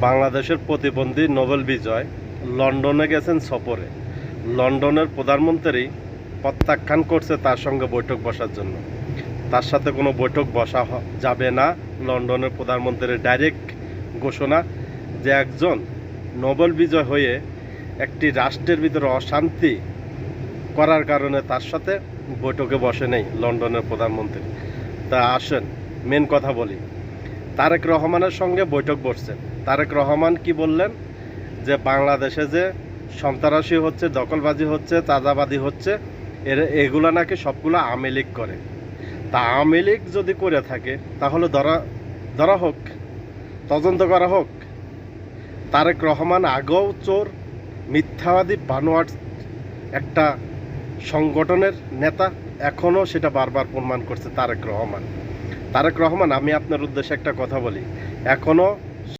বাংলাদেশের প্রতিবন্ধী নোবেল বিজয় লন্ডনে গেছেন সফরে। লন্ডনের প্রধানমন্ত্রী প্রত্যাখ্যান করছে তার সঙ্গে বৈঠক বসার জন্য। তার সাথে কোনো বৈঠক বসা যাবে না। লন্ডনের প্রধানমন্ত্রীর ডাইরেক্ট ঘোষণা যে একজন নোবেল বিজয় হয়ে একটি রাষ্ট্রের ভিতরে অশান্তি করার কারণে তার সাথে বৈঠকে বসে নেই লন্ডনের প্রধানমন্ত্রী। তা আসেন মেন কথা বলি। তারেক রহমানের সঙ্গে বৈঠক বসছেন। তারেক রহমান কি বললেন যে বাংলাদেশে যে সন্ত্রাসী হচ্ছে, দখলবাজি হচ্ছে, চাঁদাবাজি হচ্ছে, এগুলো নাকি সবগুলো আওয়ামী লীগ করে। তা আওয়ামী লীগ যদি করে থাকে তাহলে ধরা হোক, তদন্ত করা হোক। তারেক রহমান আগেও চোর, মিথ্যাবাদী, বানোয়াট একটা সংগঠনের নেতা, এখনও সেটা বারবার প্রমাণ করছে তারেক রহমান। আমি আপনার উদ্দেশ্যে একটা কথা বলি, এখনও